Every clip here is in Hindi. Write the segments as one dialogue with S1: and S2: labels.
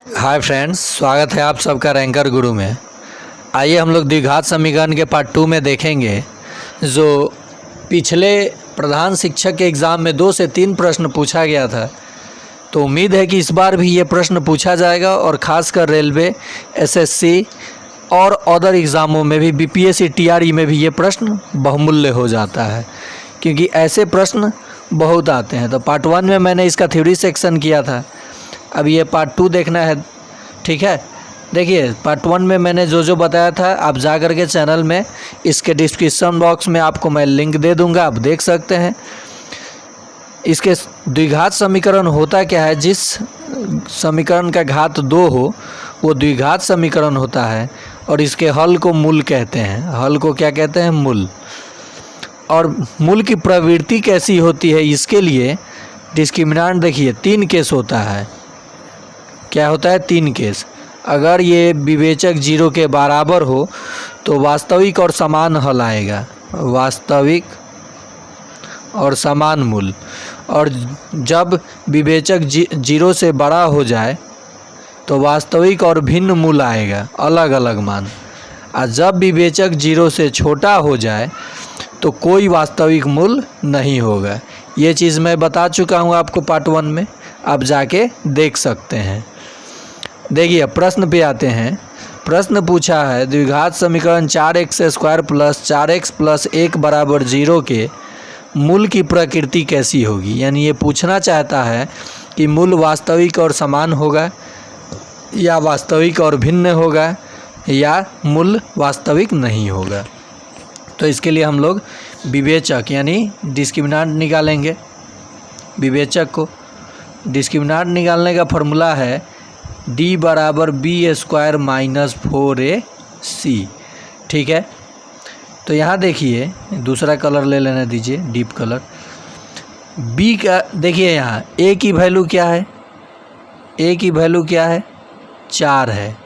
S1: हाय फ्रेंड्स, स्वागत है आप सबका रैंकर गुरु में। आइए हम लोग द्विघात समीकरण के पार्ट 2 में देखेंगे। जो पिछले प्रधान शिक्षक के एग्ज़ाम में 2 से 3 प्रश्न पूछा गया था, तो उम्मीद है कि इस बार भी ये प्रश्न पूछा जाएगा और ख़ासकर रेलवे, एसएससी और अदर एग्ज़ामों में भी, बीपीएससी, टीआरई में भी ये प्रश्न बहुमूल्य हो जाता है, क्योंकि ऐसे प्रश्न बहुत आते हैं। तो पार्ट 1 में मैंने इसका थ्योरी सेक्शन किया था, अब ये पार्ट 2 देखना है, ठीक है। देखिए, पार्ट 1 में मैंने जो बताया था, आप जा कर के चैनल में इसके डिस्क्रिप्शन बॉक्स में आपको मैं लिंक दे दूंगा, आप देख सकते हैं। इसके द्विघात समीकरण होता क्या है, जिस समीकरण का घात 2 हो वो द्विघात समीकरण होता है, और इसके हल को मूल कहते हैं। हल को क्या कहते हैं? मूल। और मूल की प्रवृत्ति कैसी होती है, इसके लिए डिस्क्रिमिनेंट देखिए 3 केस होता है। क्या होता है? 3 केस। अगर ये विवेचक 0 के बराबर हो तो वास्तविक और समान हल आएगा, वास्तविक और समान मूल। और जब विवेचक 0 से बड़ा हो जाए तो वास्तविक और भिन्न मूल आएगा, अलग अलग मान। और जब विवेचक 0 से छोटा हो जाए तो कोई वास्तविक मूल नहीं होगा। ये चीज़ मैं बता चुका हूँ आपको पार्ट 1 में, आप जाके देख सकते हैं। देखिए, प्रश्न पे आते हैं। प्रश्न पूछा है, द्विघात समीकरण 4x² + 4x + 1 = 0 के मूल की प्रकृति कैसी होगी। यानी ये पूछना चाहता है कि मूल वास्तविक और समान होगा, या वास्तविक और भिन्न होगा, या मूल वास्तविक नहीं होगा। तो इसके लिए हम लोग विवेचक यानी डिस्क्रिमिनेंट निकालेंगे। विवेचक को डिस्क्रिमिनेंट निकालने का फॉर्मूला है D = B² - 4AC, ठीक है। तो यहाँ देखिए, दूसरा कलर ले लेने दीजिए, डीप कलर। B का देखिए, यहाँ A की वैल्यू क्या है? A की वैल्यू क्या है? 4 है।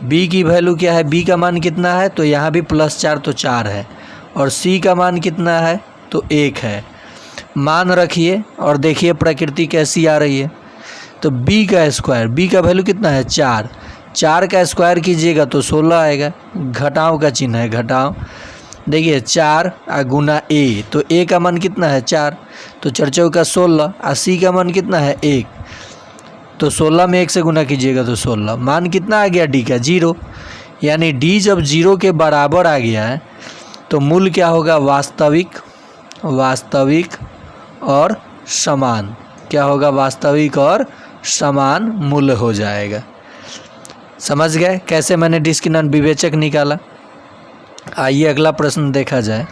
S1: B की वैल्यू क्या है? B का मान कितना है? तो यहाँ भी +4 तो 4 है। और C का मान कितना है? तो 1 है। मान रखिए और देखिए प्रकृति कैसी आ रही है। तो B का स्क्वायर, B का वैल्यू कितना है? 4। 4 का स्क्वायर कीजिएगा तो 16 आएगा। घटाव का चिन्ह है, घटाव। देखिए 4 गुना A, तो A का मान कितना है? 4। तो 4 चौका 16। और C का मान कितना है? 1। तो 16 में 1 से गुना कीजिएगा तो 16। मान कितना आ गया D का? 0। यानी D जब 0 के बराबर आ गया है तो मूल क्या होगा? वास्तविक, वास्तविक और समान। क्या होगा? वास्तविक और समान मूल हो जाएगा। समझ गए कैसे मैंने डिस्क्रिमिनेंट विवेचक निकाला? आइए अगला प्रश्न देखा जाए।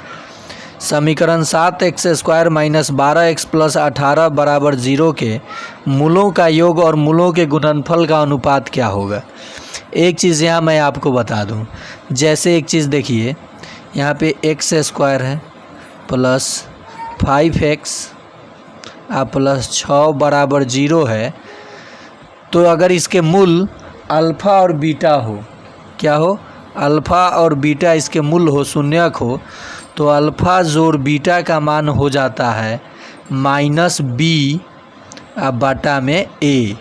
S1: समीकरण 7x² - 12x + 18 = 0 के मूलों का योग और मूलों के गुणनफल का अनुपात क्या होगा। एक चीज़ यहाँ मैं आपको बता दूँ, जैसे एक चीज़ देखिए, यहाँ पे x² है प्लस 5x + 6 = 0 है। तो अगर इसके मूल अल्फ़ा और बीटा हो, क्या हो? अल्फ़ा और बीटा इसके मूल हो, शून्यक हो, तो अल्फ़ा जोड़ बीटा का मान हो जाता है -b बटा में a।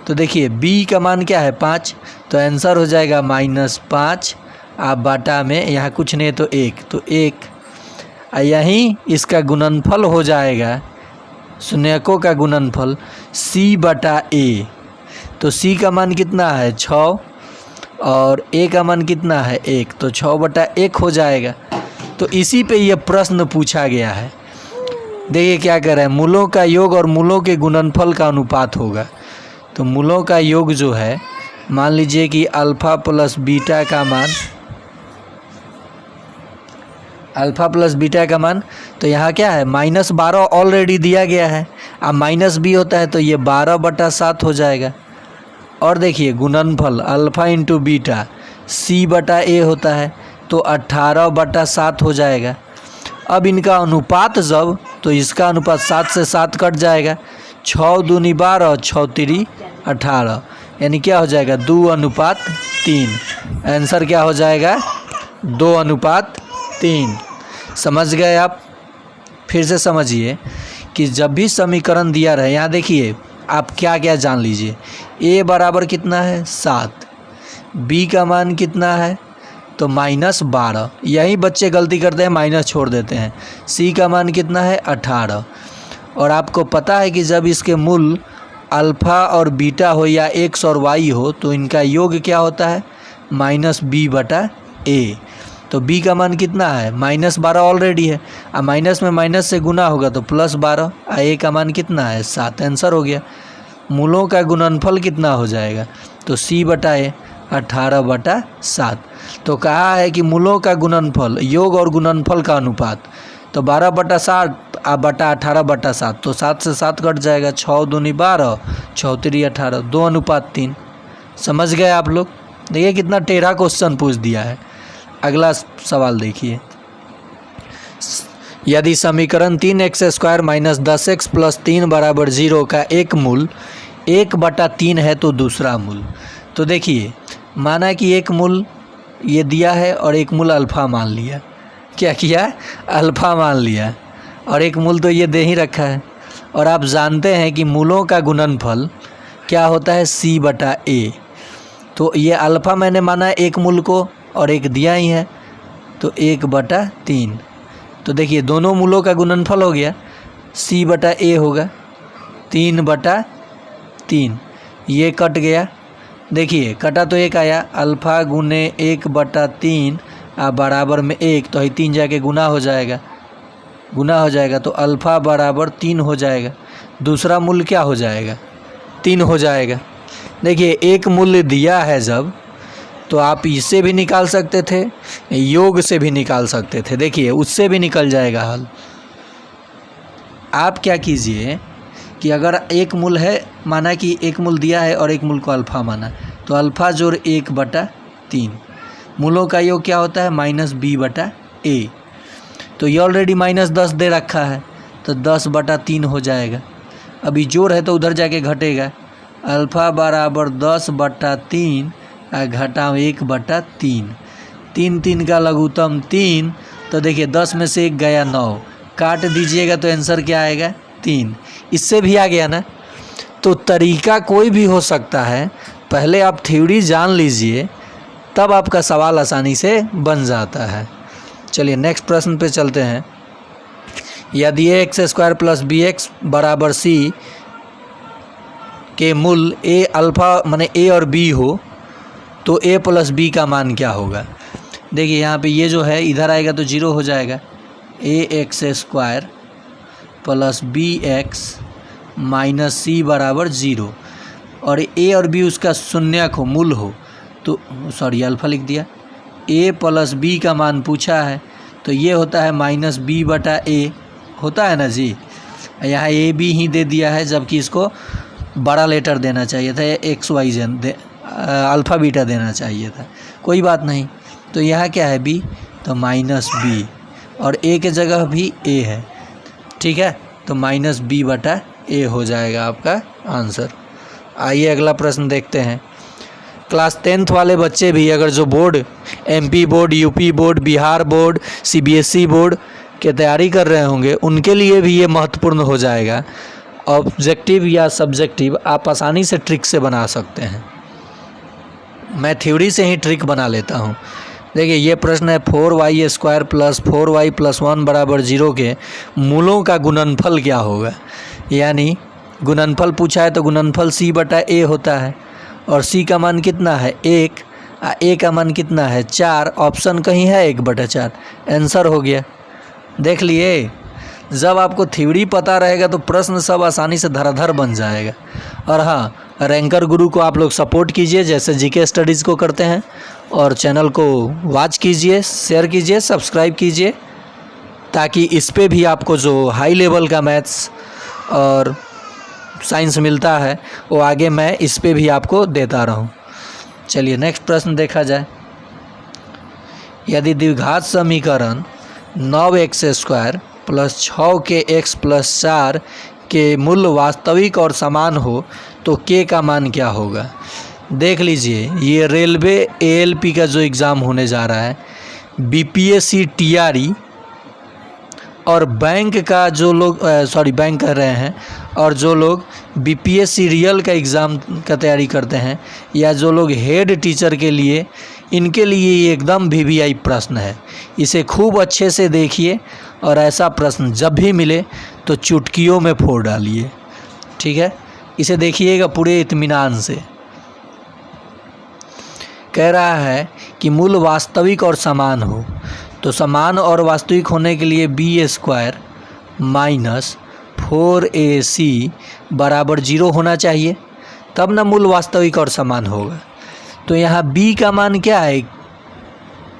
S1: तो देखिए b का मान क्या है? 5। तो आंसर हो जाएगा -5 बटा में, यहाँ कुछ नहीं तो 1, तो 1। यहीं इसका गुणनफल हो जाएगा, शून्यकों का गुणनफल c बटा a। तो c का मान कितना है? 6, और a का मान कितना है? 1। तो 6 बटा 1 हो जाएगा। तो इसी पे ये प्रश्न पूछा गया है। देखिए क्या कर रहा है, मूलों का योग और मूलों के गुणनफल का अनुपात होगा। तो मूलों का योग जो है, मान लीजिए कि अल्फ़ा प्लस बीटा का मान, अल्फ़ा प्लस बीटा का मान, तो यहाँ क्या है? -12 ऑलरेडी दिया गया है। अब -b होता है तो ये 12 बटा 7 हो जाएगा। और देखिए गुणनफल अल्फ़ा इंटू बीटा c बटा a होता है, तो 18 बटा 7 हो जाएगा। अब इनका अनुपात जब, तो इसका अनुपात 7 से 7 कट जाएगा। 6 दूनी 12, 6 तिरी 18, यानी क्या हो जाएगा? 2:3। आंसर क्या हो जाएगा? 2:3। समझ गए आप? फिर से समझिए कि जब भी समीकरण दिया रहे, यहाँ देखिए आप क्या क्या जान लीजिए। ए बराबर कितना है 7, बी का मान कितना है तो -12, यही बच्चे गलती करते हैं माइनस छोड़ देते हैं। सी का मान कितना है 18, और आपको पता है कि जब इसके मूल अल्फ़ा और बीटा हो या एक्स और वाई हो तो इनका योग क्या होता है -b/a। तो b का मान कितना है -12 ऑलरेडी है, और माइनस में माइनस से गुना होगा तो +12, और a का मान कितना है 7। आंसर हो गया। मूलों का गुणनफल कितना हो जाएगा तो c/a 18/7। तो कहा है कि मूलों का गुणनफल, योग और गुणनफल का अनुपात, तो 12/7 बटा 18/7, तो 7 से 7 कट जाएगा, 6 दूनी 12, 6 3 18, 2:3। समझ गए आप लोग। देखिए कितना टेढ़ा क्वेश्चन पूछ दिया है। अगला सवाल देखिए, यदि समीकरण 3x² - 10x + 3 = 0 का एक मूल 1/3 है तो दूसरा मूल। तो देखिए माना कि एक मूल ये दिया है और एक मूल अल्फ़ा मान लिया। क्या किया, अल्फ़ा मान लिया, और एक मूल तो ये दे ही रखा है। और आप जानते हैं कि मूलों का गुणनफल क्या होता है c/a। तो ये अल्फ़ा मैंने माना एक मूल को और एक दिया ही है तो 1/3। तो देखिए दोनों मूलों का गुणनफल हो गया, c/a होगा 3/3, ये कट गया। देखिए कटा तो एक आया, अल्फ़ा गुने 1/3 बराबर में 1, तो 3 जाके गुना हो जाएगा, तो अल्फ़ा बराबर 3 हो जाएगा। दूसरा मूल्य क्या हो जाएगा 3 हो जाएगा। देखिए एक मूल्य दिया है जब, तो आप इससे भी निकाल सकते थे, योग से भी निकाल सकते थे। देखिए उससे भी निकल जाएगा हल। आप क्या कीजिए कि अगर एक मूल है, माना कि एक मूल दिया है और एक मूल को अल्फ़ा माना, तो अल्फ़ा जोड़ 1/3, मूलों का योग क्या होता है -b/a। तो ये ऑलरेडी -10 दे रखा है तो 10/3 हो जाएगा। अभी जोड़ है तो उधर जाके घटेगा, अल्फ़ा बराबर 10/3 घटाओ 1/3, 3 3 का लघुत्तम 3, तो देखिए 10 में से 1 गया 9, काट दीजिएगा तो आंसर क्या आएगा 3। इससे भी आ गया ना। तो तरीका कोई भी हो सकता है, पहले आप थ्योरी जान लीजिए तब आपका सवाल आसानी से बन जाता है। चलिए नेक्स्ट प्रश्न पे चलते हैं। यदि ax² + bx = c के मूल a अल्फ़ा माने a और b हो तो a + b का मान क्या होगा। देखिए यहाँ पे ये जो है इधर आएगा तो 0 हो जाएगा, ax² + bx - c = 0, और a और b उसका शून्यक हो, मूल हो, तो सॉरी अल्फ़ा लिख दिया। a + b का मान पूछा है तो ये होता है -b/a, होता है ना जी। यहाँ a b ही दे दिया है, जबकि इसको बड़ा लेटर देना चाहिए था, XYZ अल्फ़ा बीटा देना चाहिए था। कोई बात नहीं, तो यहाँ क्या है b, तो -b, और a के जगह भी a है, ठीक है, तो -b/a हो जाएगा आपका आंसर। आइए अगला प्रश्न देखते हैं। क्लास 10th वाले बच्चे भी अगर जो board MP board, UP board, Bihar board, CBSE board के तैयारी कर रहे होंगे उनके लिए भी ये महत्वपूर्ण हो जाएगा। ऑब्जेक्टिव या सब्जेक्टिव आप आसानी से ट्रिक से बना सकते हैं। मैं थ्योरी से ही ट्रिक बना लेता हूँ। देखिए ये प्रश्न है 4y² + 4y + 1 = 0 के मूलों का गुणनफल क्या होगा। यानी गुणनफल पूछा है तो गुणनफल c/a होता है, और c का मान कितना है 1, a का मान कितना है 4, ऑप्शन कहीं है 1/4, आंसर हो गया। देख लिए, जब आपको थ्योरी पता रहेगा तो प्रश्न सब आसानी से धराधर बन जाएगा। और हाँ, रैंकर गुरु को आप लोग सपोर्ट कीजिए जैसे जीके स्टडीज़ को करते हैं, और चैनल को वॉच कीजिए, शेयर कीजिए, सब्सक्राइब कीजिए, ताकि इस पे भी आपको जो हाई लेवल का मैथ्स और साइंस मिलता है वो आगे मैं इस पे भी आपको देता रहूं। चलिए नेक्स्ट प्रश्न देखा जाए। यदि द्विघात समीकरण 9x² + 6kx + 4 के मूल वास्तविक और समान हो तो k का मान क्या होगा। देख लीजिए, ये रेलवे ALP का जो एग्ज़ाम होने जा रहा है, BPSC TRE और बैंक का जो लोग बैंक कर रहे हैं और जो लोग बीपीएससी रियल का एग्ज़ाम का तैयारी करते हैं या जो लोग हेड टीचर के लिए, इनके लिए ये एकदम वीवीआई प्रश्न है। इसे खूब अच्छे से देखिए और ऐसा प्रश्न जब भी मिले तो चुटकियों में फोड़ डालिए, ठीक है। इसे देखिएगा पूरे इत्मीनान से। कह रहा है कि मूल वास्तविक और समान हो, तो समान और वास्तविक होने के लिए b² माइनस 4ac बराबर 0 होना चाहिए, तब ना मूल वास्तविक और समान होगा। तो यहाँ b का मान क्या है?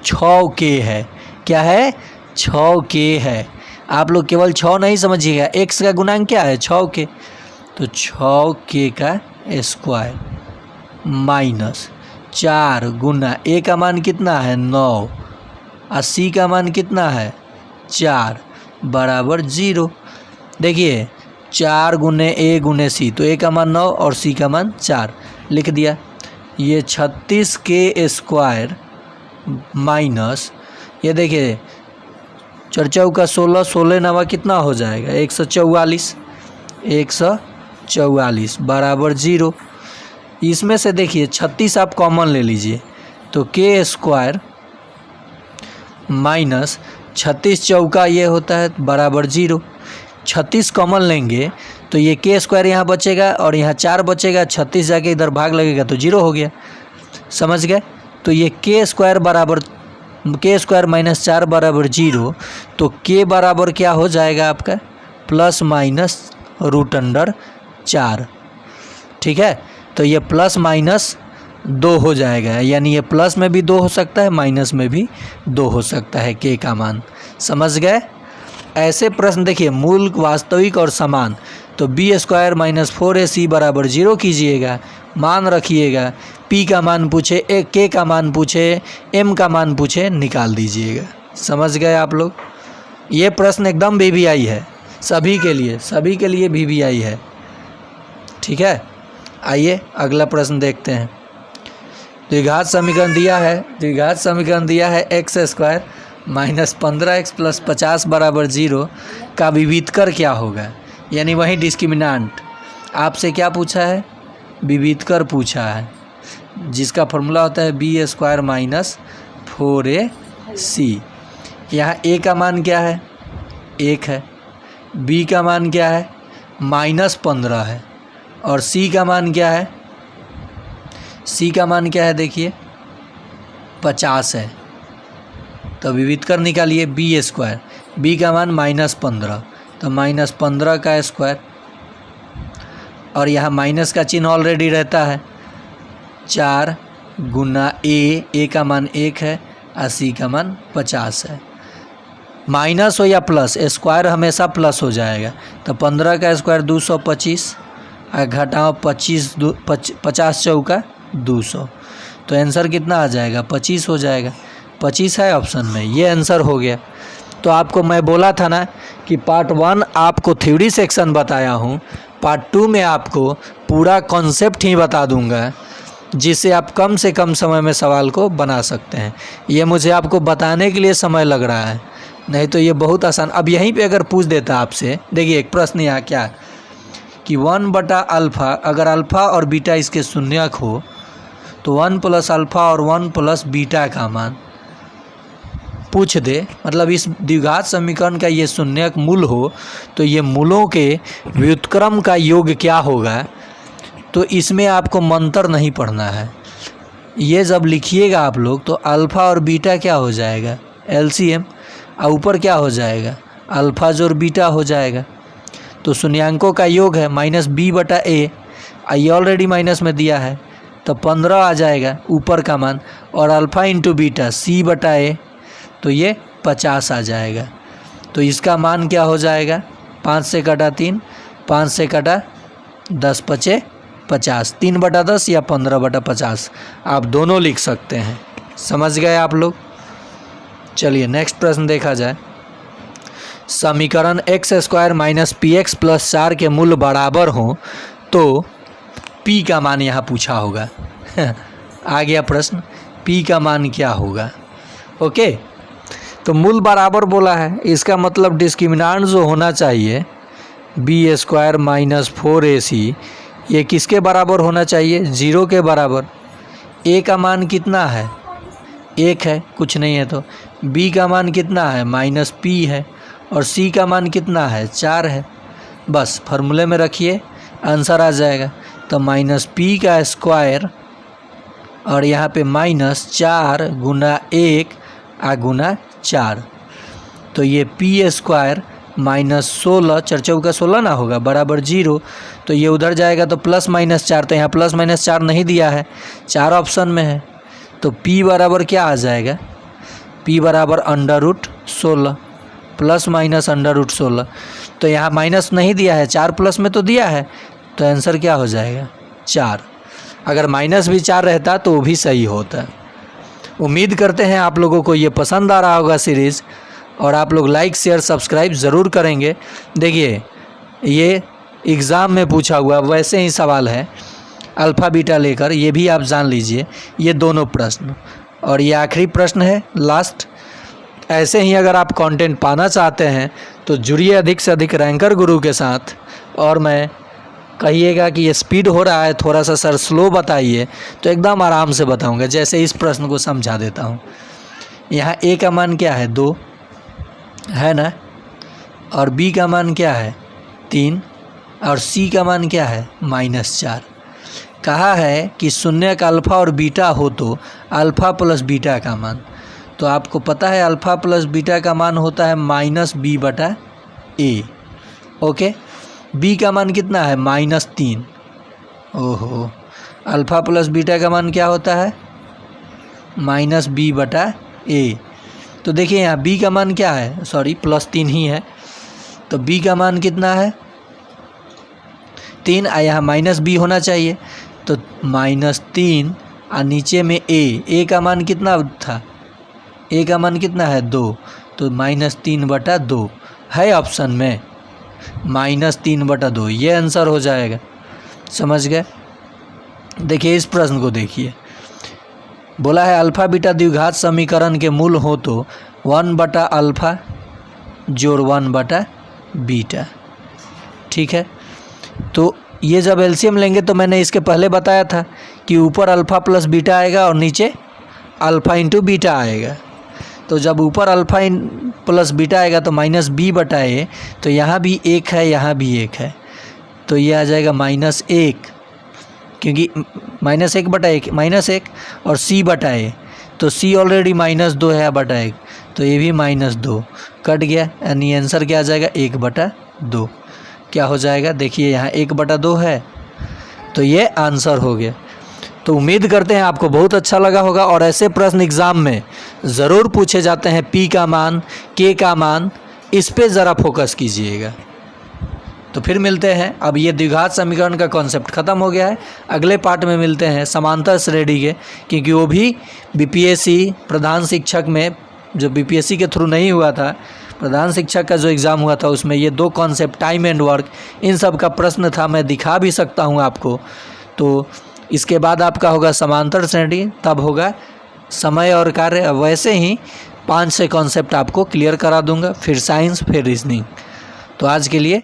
S1: 6k है। क्या है? 6k है। आप लोग केवल 6 नहीं समझिएगा, x का गुणांक क्या है? 6k। तो 6k का स्क्वायर माइनस 4 गुना a का मान कितना है? 9 और c का मान कितना है? 4 बराबर 0। देखिए 4 गुने a गुने c, तो a का मान 9 और c का मान 4 लिख दिया। ये 36k स्क्वायर माइनस, ये देखिए 4 चौका 16, 16 नवा कितना हो जाएगा? 144, 144 बराबर 0। इसमें से देखिए 36 आप कॉमन ले लीजिए, तो k स्क्वायर माइनस 36 चौका ये होता है बराबर 0। 36 कॉमन लेंगे तो ये k स्क्वायर यहाँ बचेगा और यहाँ 4 बचेगा, 36 जाके इधर भाग लगेगा तो 0 हो गया। समझ गए? तो ये k स्क्वायर माइनस 4 बराबर 0। तो k बराबर क्या हो जाएगा आपका? प्लस माइनस √4, ठीक है। तो ये प्लस माइनस 2 हो जाएगा, यानी ये प्लस में भी 2 हो सकता है, माइनस में भी 2 हो सकता है k का मान। समझ गए? ऐसे प्रश्न देखिए मूल, वास्तविक और समान, तो b² माइनस 4ac बराबर 0 कीजिएगा, मान रखिएगा, p का मान पूछे, k का मान पूछे, m का मान पूछे, निकाल दीजिएगा। समझ गए आप लोग? ये प्रश्न एकदम वीवीआई है, सभी के लिए वीवीआई है, ठीक है। आइए अगला प्रश्न देखते हैं। द्विघात समीकरण दिया है x² माइनस 15x प्लस 50 बराबर 0 का विविधकर क्या होगा? यानी वही डिस्क्रिमिनेंट। आपसे क्या पूछा है? विविधकर पूछा है, जिसका फॉर्मूला होता है b² माइनस 4ac। यहाँ a का मान क्या है? 1 है। b का मान क्या है? -15 है। और c का मान क्या है? देखिए 50 है। तो विविधकर निकालिए b², b का मान -15, तो -15 का स्क्वायर, और यहाँ माइनस का चिन्ह ऑलरेडी रहता है। 4 गुना a का मान 1 है और c का मान 50 है। माइनस हो या प्लस, स्क्वायर हमेशा प्लस हो जाएगा। तो 15 का स्क्वायर 225 और घटाओ 50 चौका 200, तो आंसर कितना आ जाएगा? 25 हो जाएगा। 25 है ऑप्शन में, ये आंसर हो गया। तो आपको मैं बोला था ना कि पार्ट 1 आपको थ्योरी सेक्शन बताया हूँ, पार्ट 2 में आपको पूरा कॉन्सेप्ट ही बता दूंगा, जिससे आप कम से कम समय में सवाल को बना सकते हैं। ये मुझे आपको बताने के लिए समय लग रहा है, नहीं तो ये बहुत आसान। अब यहीं पे अगर पूछ देता आपसे, देखिए एक प्रश्न यहाँ क्या है कि 1/α, अगर अल्फ़ा और बीटा इसके शून्यक हो तो 1 + अल्फ़ा और 1 + बीटा का मान पूछ दे, मतलब इस द्विघात समीकरण का ये शून्यक मूल हो तो ये मूलों के व्युत्क्रम का योग क्या होगा। तो इसमें आपको मंत्र नहीं पढ़ना है, ये जब लिखिएगा आप लोग तो अल्फ़ा और बीटा क्या हो जाएगा? LCM, और ऊपर क्या हो जाएगा? अल्फ़ा जोड़ बीटा हो जाएगा। तो शून्यांकों का योग है -b/a, ये ऑलरेडी माइनस में दिया है, तो 15 आ जाएगा ऊपर का मान, और अल्फ़ा इंटू बीटा c/a, तो ये 50 आ जाएगा। तो इसका मान क्या हो जाएगा? 5 से कटा 3, 5 से कटा 10 × 5 = 50, 3/10 या 15/50 आप दोनों लिख सकते हैं। समझ गए आप लोग? चलिए नेक्स्ट प्रश्न देखा जाए। समीकरण x² माइनस px प्लस 4 के मूल्य बराबर हों तो p का मान यहाँ पूछा होगा। आ गया प्रश्न, p का मान क्या होगा? ओके, तो मूल बराबर बोला है, इसका मतलब डिस्क्रिमिनांट जो होना चाहिए b² माइनस 4ac ये किसके बराबर होना चाहिए? 0 के बराबर। a का मान कितना है? 1 है, कुछ नहीं है। तो b का मान कितना है? -p है। और c का मान कितना है? 4 है। बस फार्मूले में रखिए, आंसर आ जाएगा। तो -p का स्क्वायर और यहाँ पे -4 गुना 1 गुना 4, तो ये p² -16 4 चौका 16 ना होगा बराबर 0। तो ये उधर जाएगा तो +-4, तो यहाँ +-4 नहीं दिया है, 4 ऑप्शन में है। तो p बराबर क्या आ जाएगा? p बराबर √16 ±√16। तो यहाँ माइनस नहीं दिया है, 4 प्लस में तो दिया है, तो आंसर क्या हो जाएगा? 4। अगर माइनस भी 4 रहता तो वो भी सही होता। उम्मीद करते हैं आप लोगों को ये पसंद आ रहा होगा सीरीज़, और आप लोग लाइक शेयर सब्सक्राइब ज़रूर करेंगे। देखिए ये एग्ज़ाम में पूछा हुआ वैसे ही सवाल है, अल्फ़ा बीटा लेकर, ये भी आप जान लीजिए, ये दोनों प्रश्न। और ये आखिरी प्रश्न है, लास्ट। ऐसे ही अगर आप कंटेंट पाना चाहते हैं तो जुड़िए अधिक से अधिक रैंकर गुरु के साथ। और मैं कहिएगा कि ये स्पीड हो रहा है थोड़ा सा सर, स्लो बताइए, तो एकदम आराम से बताऊंगा। जैसे इस प्रश्न को समझा देता हूँ। यहाँ a का मान क्या है? 2 है ना, और b का मान क्या है? 3, और c का मान क्या है? -4। कहा है कि शून्य का अल्फ़ा और बीटा हो तो अल्फ़ा प्लस बीटा का मान, तो आपको पता है अल्फ़ा प्लस बीटा का मान होता है -b/a। ओके, b का मान कितना है? -3। ओहो, अल्फ़ा प्लस बीटा का मान क्या होता है? -b/a। तो देखिए यहाँ b का मान क्या है? सॉरी, +3 ही है, तो b का मान कितना है? 3। यहाँ -b होना चाहिए, तो -3 और नीचे में a का मान कितना था? a का मान कितना है? 2, तो -3/2 है ऑप्शन में, -3/2 ये आंसर हो जाएगा। समझ गए? देखिए इस प्रश्न को देखिए, बोला है अल्फ़ा बीटा द्विघात समीकरण के मूल हो तो 1/α जोड़ 1/बीटा। ठीक है, तो ये जब एलसीएम लेंगे तो मैंने इसके पहले बताया था कि ऊपर अल्फ़ा प्लस बीटा आएगा और नीचे अल्फ़ा इंटू बीटा आएगा। तो जब ऊपर अल्फ़ा प्लस बीटा आएगा तो -b/a, तो यहाँ भी 1 है, यहाँ भी 1 है, तो ये आ जाएगा -1, क्योंकि -1/1 और c/a, तो c ऑलरेडी -2 है बटा 1, तो ये भी -2 कट गया, यानी आंसर क्या आ जाएगा? 1/2। क्या हो जाएगा? देखिए यहाँ 1/2 है, तो ये आंसर हो गया। तो उम्मीद करते हैं आपको बहुत अच्छा लगा होगा, और ऐसे प्रश्न एग्ज़ाम में ज़रूर पूछे जाते हैं। p का मान, k का मान, इस पे ज़रा फोकस कीजिएगा। तो फिर मिलते हैं। अब ये द्विघात समीकरण का कॉन्सेप्ट ख़त्म हो गया है, अगले पार्ट में मिलते हैं समांतर श्रेणी के, क्योंकि वो भी बीपीएससी प्रधान शिक्षक में, जो बीपीएससी के थ्रू नहीं हुआ था, प्रधान शिक्षक का जो एग्ज़ाम हुआ था उसमें ये 2 कॉन्सेप्ट टाइम एंड वर्क, इन सब का प्रश्न था। मैं दिखा भी सकता हूँ आपको। तो इसके बाद आपका होगा समांतर श्रेणी, तब होगा समय और कार्य। वैसे ही 5-6 कॉन्सेप्ट आपको क्लियर करा दूंगा, फिर साइंस, फिर रीजनिंग। तो आज के लिए